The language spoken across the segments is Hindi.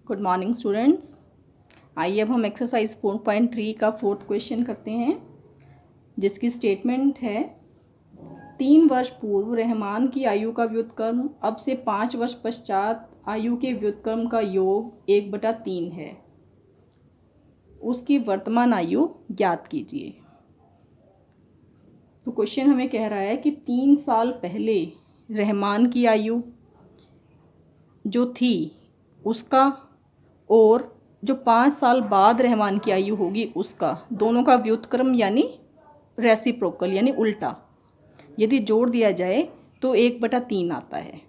Good morning students. आइए अब हम एक्सरसाइज 4.3 का फोर्थ क्वेश्चन करते हैं, जिसकी स्टेटमेंट है 3 वर्ष पूर्व रहमान की आयु का व्युत्क्रम अब से 5 वर्ष पश्चात आयु के व्युत्क्रम का योग 1/3 है। उसकी वर्तमान आयु ज्ञात कीजिए। तो क्वेश्चन हमें कह रहा है कि 3 साल पहले रहमान की आयु जो थी उसका और जो 5 साल बाद रहमान की आयु होगी उसका, दोनों का व्युत्क्रम यानी रेसिप्रोकल यानी उल्टा यदि जोड़ दिया जाए तो 1/3 आता है।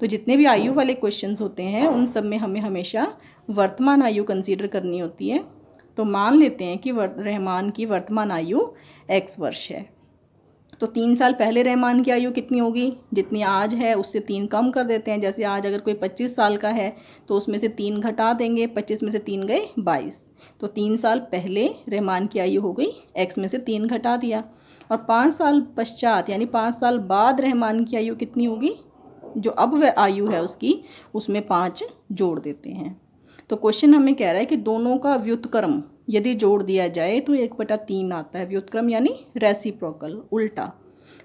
तो जितने भी आयु वाले क्वेश्चंस होते हैं उन सब में हमें हमेशा वर्तमान आयु कंसीडर करनी होती है। तो मान लेते हैं कि रहमान की वर्तमान आयु x वर्ष है। तो 3 साल पहले रहमान की आयु कितनी होगी, जितनी आज है उससे 3 कम कर देते हैं। जैसे आज अगर कोई 25 साल का है तो उसमें से 3 घटा देंगे, 25 में से 3 गए 22। तो 3 साल पहले रहमान की आयु हो गई x में से 3 घटा दिया। और 5 साल पश्चात यानी 5 साल बाद रहमान की आयु कितनी होगी, जो अब वह आयु है उसकी, उसमें 5 जोड़ देते हैं। तो क्वेश्चन हमें कह रहा है कि दोनों का व्युत्क्रम यदि जोड़ दिया जाए तो 1/3 आता है। व्युत्क्रम यानी रेसिप्रोकल उल्टा।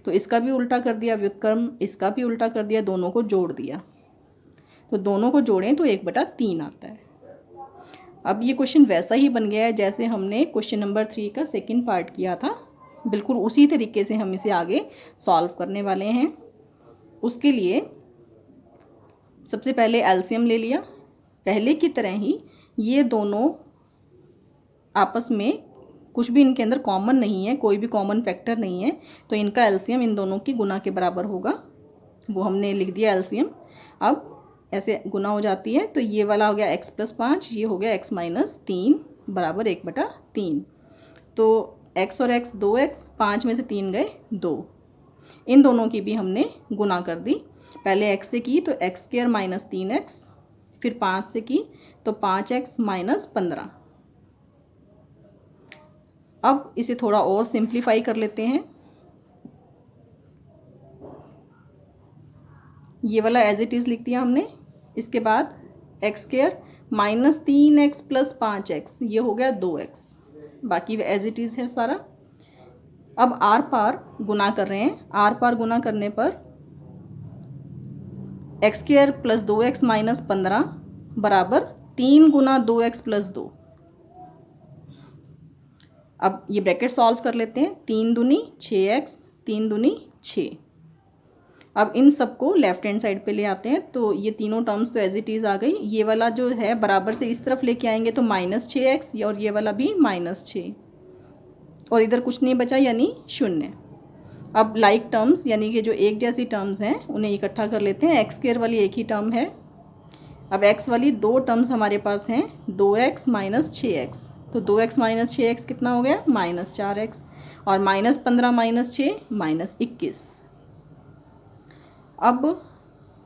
तो इसका भी उल्टा कर दिया व्युत्क्रम, इसका भी उल्टा कर दिया, दोनों को जोड़ दिया। तो दोनों को जोड़ें तो 1/3 आता है। अब ये क्वेश्चन वैसा ही बन गया है जैसे हमने क्वेश्चन नंबर 3 का सेकंड पार्ट किया था। बिल्कुल उसी तरीके से हम इसे आगे सॉल्व करने वाले हैं। उसके लिए सबसे पहले एलसीएम ले लिया। पहले की तरह ही ये दोनों आपस में कुछ भी इनके अंदर कॉमन नहीं है, कोई भी कॉमन फैक्टर नहीं है, तो इनका एलसीएम इन दोनों की गुना के बराबर होगा। वो हमने लिख दिया एलसीएम। अब ऐसे गुना हो जाती है तो ये वाला हो गया x + 5, ये हो गया x - 3 बराबर 1/3। तो x और x 2x, 5 में से 3 गए 2। इन दोनों की भी हमने गुना कर दी। पहले x से की तो x² - 3x, फिर 5 से की तो 5x - 15। अब इसे थोड़ा और सिंप्लीफाई कर लेते हैं। ये वाला एज इट इज़ लिख दिया हमने। इसके बाद x² - 3x + 5x, ये हो गया 2x। बाकी एज इट इज़ है सारा। अब आर पार गुना कर रहे हैं। आर पार गुना करने पर x² + 2x - 15 बराबर 3 × 2x + 2। अब ये ब्रैकेट सॉल्व कर लेते हैं। 3 दूनी 6x, 3 दूनी 6। अब इन सबको लेफ्ट हैंड साइड पे ले आते हैं तो ये तीनों टर्म्स तो एज इट इज़ आ गई। ये वाला जो है बराबर से इस तरफ लेके आएंगे तो -6x, और ये वाला भी -6, और इधर कुछ नहीं बचा यानी 0। अब लाइक टर्म्स यानी कि जो एक जैसी टर्म्स हैं उन्हें इकट्ठा कर लेते हैं। x² वाली एक ही टर्म है। अब x वाली 2 टर्म्स हमारे पास हैं, 2x - 6x। तो 2x - 6x कितना हो गया, -4x, और -15 - 6 -21। अब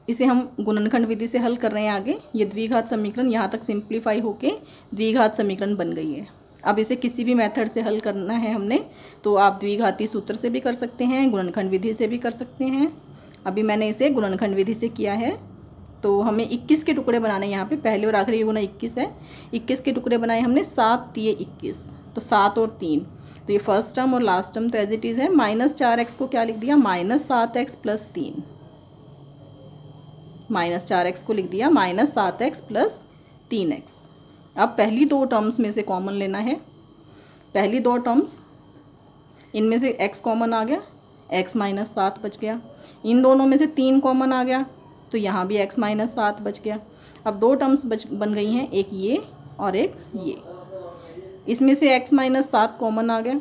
इसे हम गुणनखंड विधि से हल कर रहे हैं आगे। ये द्विघात समीकरण यहाँ तक सिंप्लीफाई होके द्विघात समीकरण बन गई है। अब इसे किसी भी मेथड से हल करना है हमने, तो आप द्विघाती सूत्र से भी कर सकते हैं, गुणनखंड विधि से भी कर सकते हैं। अभी मैंने इसे गुणनखंड विधि से किया है। तो हमें 21 के टुकड़े बनाने, यहाँ पे पहले और आखिरी गुना 21 है। 21 के टुकड़े बनाए हमने, 7 × 3 = 21, तो 7 और 3। तो ये फर्स्ट टर्म और लास्ट टर्म तो एज इट इज़ है। -4x को क्या लिख दिया, -7x + 3। -4x को लिख दिया -7x + 3x। अब पहली 2 टर्म्स में से कॉमन लेना है। पहली 2 टर्म्स, इनमें से x कॉमन आ गया, x - 7 बच गया। इन दोनों में से 3 कॉमन आ गया तो यहाँ भी x - 7 बच गया। अब 2 टर्म्स बन गई हैं, एक ये और एक ये। इसमें से x - 7 कॉमन आ गया,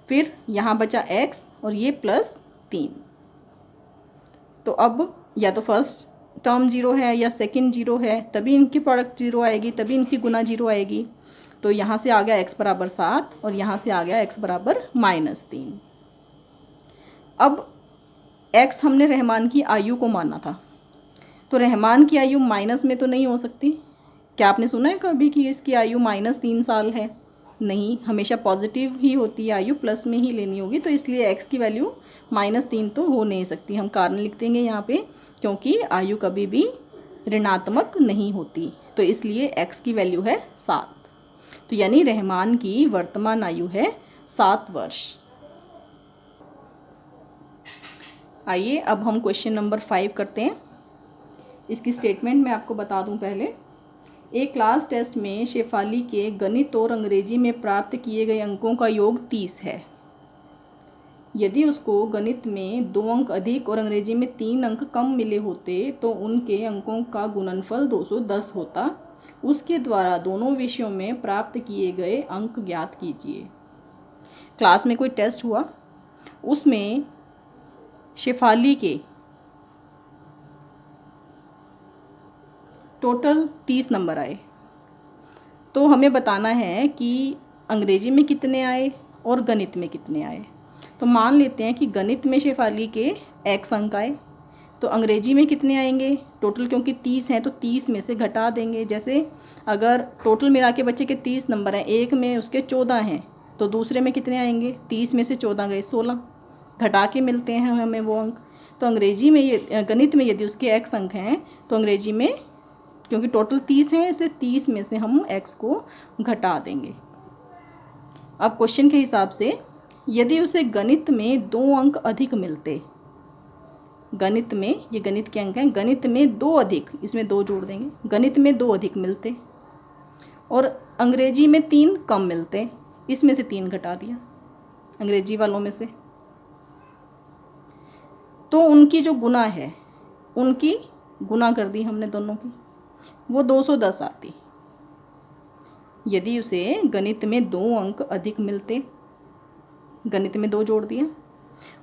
फिर यहाँ बचा x और ये +3। तो अब या तो फर्स्ट टर्म 0 है या सेकंड 0 है, तभी इनकी प्रोडक्ट 0 आएगी, तभी इनकी गुना 0 आएगी। तो यहाँ से आ गया x = 7 और यहाँ से आ गया x = -3। अब x हमने रहमान की आयु को माना था, तो रहमान की आयु माइनस में तो नहीं हो सकती। क्या आपने सुना है कभी कि इसकी आयु -3 साल है? नहीं, हमेशा पॉजिटिव ही होती है आयु, प्लस में ही लेनी होगी। तो इसलिए x की वैल्यू -3 तो हो नहीं सकती। हम कारण लिख देंगे यहाँ पे, क्योंकि आयु कभी भी ऋणात्मक नहीं होती, तो इसलिए x की वैल्यू है 7। तो यानी रहमान की वर्तमान आयु है 7 वर्ष। आइए अब हम क्वेश्चन नंबर 5 करते हैं। इसकी स्टेटमेंट मैं आपको बता दूं पहले। एक क्लास टेस्ट में शेफाली के गणित और अंग्रेजी में प्राप्त किए गए अंकों का योग 30 है। यदि उसको गणित में 2 अंक अधिक और अंग्रेजी में 3 अंक कम मिले होते तो उनके अंकों का गुणनफल 210 होता। उसके द्वारा दोनों विषयों में प्राप्त किए गए अंक ज्ञात कीजिए। क्लास में कोई टेस्ट हुआ, उसमें शेफाली के टोटल 30 नंबर आए, तो हमें बताना है कि अंग्रेजी में कितने आए और गणित में कितने आए। तो मान लेते हैं कि गणित में शेफाली के x अंक आए, तो अंग्रेजी में कितने आएंगे टोटल, क्योंकि 30 हैं तो 30 में से घटा देंगे। जैसे अगर टोटल मिला के बच्चे के 30 नंबर हैं, एक में उसके 14 हैं, तो दूसरे में कितने आएंगे, 30 में से 14 गए 16, घटा के मिलते हैं हमें वो अंक। तो अंग्रेजी में ये गणित में यदि उसके x अंक हैं तो अंग्रेजी में क्योंकि टोटल 30 हैं इसलिए 30 में से हम x को घटा देंगे। अब क्वेश्चन के हिसाब से यदि उसे गणित में 2 अंक अधिक मिलते, गणित में ये गणित के अंक हैं, गणित में 2 अधिक, इसमें 2 जोड़ देंगे, गणित में 2 अधिक मिलते और अंग्रेजी में 3 कम मिलते, इसमें से 3 घटा दिया अंग्रेजी वालों में से, तो उनकी जो गुना है, उनकी गुना कर दी हमने दोनों की, वो 210 आती। यदि उसे गणित में 2 अंक अधिक मिलते, गणित में 2 जोड़ दिया,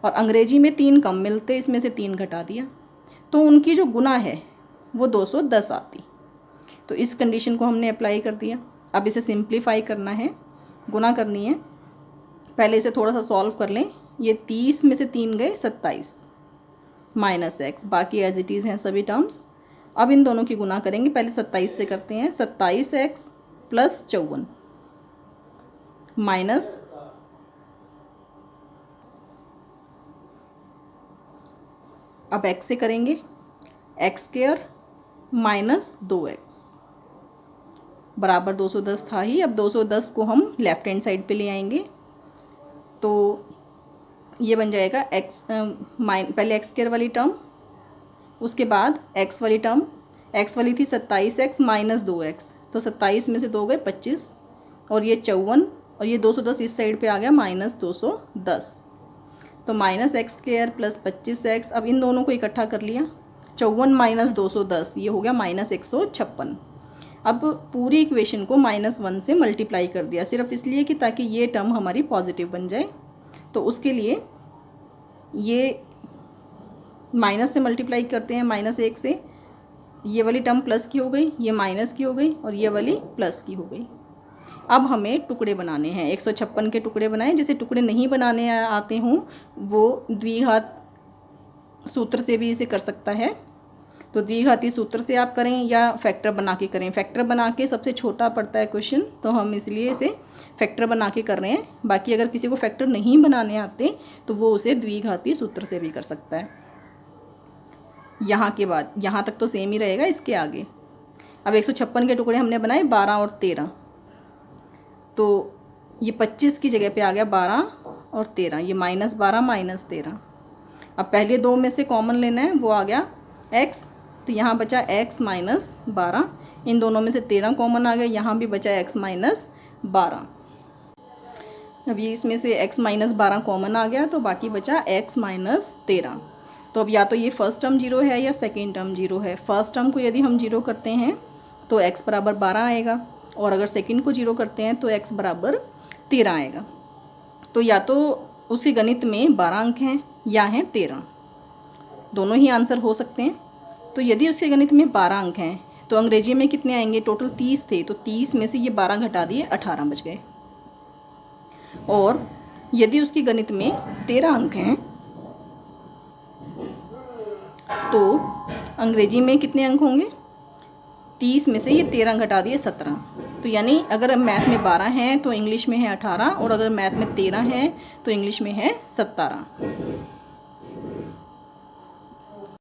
और अंग्रेजी में 3 कम मिलते, इसमें से 3 घटा दिया, तो उनकी जो गुना है वो 210 आती। तो इस कंडीशन को हमने अप्लाई कर दिया। अब इसे सिंप्लीफाई करना है, गुना करनी है। पहले इसे थोड़ा सा सॉल्व कर लें। ये 30 में से 3 गए 27 माइनस x, बाकी एज इट इज़ हैं सभी टर्म्स। अब इन दोनों की गुना करेंगे, पहले 27 से करते हैं। 27x प्लस 54 माइनस अब x से करेंगे, x स्क्वायर माइनस 2x बराबर 210 था ही। अब 210 को हम लेफ्ट हैंड साइड पे ले आएंगे, तो ये बन जाएगा x पहले x स्क्वायर वाली टर्म, उसके बाद x वाली टर्म, x वाली थी 27x माइनस 2x, तो 27 में से 2 गए 25, और ये 54, और ये 210 इस साइड पे आ गया माइनस 210, तो minus x square plus 25x। अब इन दोनों को इकट्ठा कर लिया, 54 माइनस 210 ये हो गया माइनस 156। अब पूरी इक्वेशन को -1 से मल्टीप्लाई कर दिया, सिर्फ इसलिए कि ताकि ये टर्म हमारी पॉजिटिव बन जाए। तो उसके लिए ये माइनस से मल्टीप्लाई करते हैं, -1 से, ये वाली टर्म प्लस की हो गई, ये माइनस की हो गई, और ये वाली प्लस की हो गई। अब हमें टुकड़े बनाने हैं, 156 के टुकड़े बनाएं। जैसे टुकड़े नहीं बनाने आते हों वो द्विघात सूत्र से भी इसे कर सकता है, तो द्विघाती सूत्र से आप करें या फैक्टर बना के करें। फैक्टर बना के सबसे छोटा पड़ता है क्वेश्चन, तो हम इसलिए इसे फैक्टर बना के कर रहे हैं। बाकी अगर किसी को फैक्टर नहीं बनाने आते तो वो उसे द्विघाती सूत्र से भी कर सकता है। यहाँ के बाद यहाँ तक तो सेम ही रहेगा, इसके आगे अब 156 के टुकड़े हमने बनाए 12 और 13, तो ये 25 की जगह पे आ गया 12 और 13, ये -12 -13। अब पहले 2 में से कॉमन लेना है, वो आ गया x, तो यहाँ बचा x माइनस 12, इन दोनों में से 13 कॉमन आ गया, यहाँ भी बचा x माइनस 12। अब ये इसमें से x माइनस 12 कॉमन आ गया, तो बाकी बचा x माइनस 13। तो अब या तो ये फर्स्ट टर्म 0 है या सेकेंड टर्म 0 है। फर्स्ट टर्म को यदि हम 0 करते हैं तो x बराबर 12 आएगा, और अगर सेकंड को 0 करते हैं तो x बराबर 13 आएगा। तो या तो उसके गणित में 12 अंक हैं या हैं 13, दोनों ही आंसर हो सकते हैं। तो यदि उसके गणित में 12 अंक हैं तो अंग्रेजी में कितने आएंगे, टोटल 30 थे, तो 30 में से ये 12 घटा दिए 18 बच गए। और यदि उसके गणित में 13 अंक हैं तो अंग्रेजी में कितने अंक होंगे, 30 में से ये 13 घटा दिए 17। तो यानी अगर मैथ में 12 हैं तो इंग्लिश में है 18, और अगर मैथ में 13 हैं तो इंग्लिश में है 17।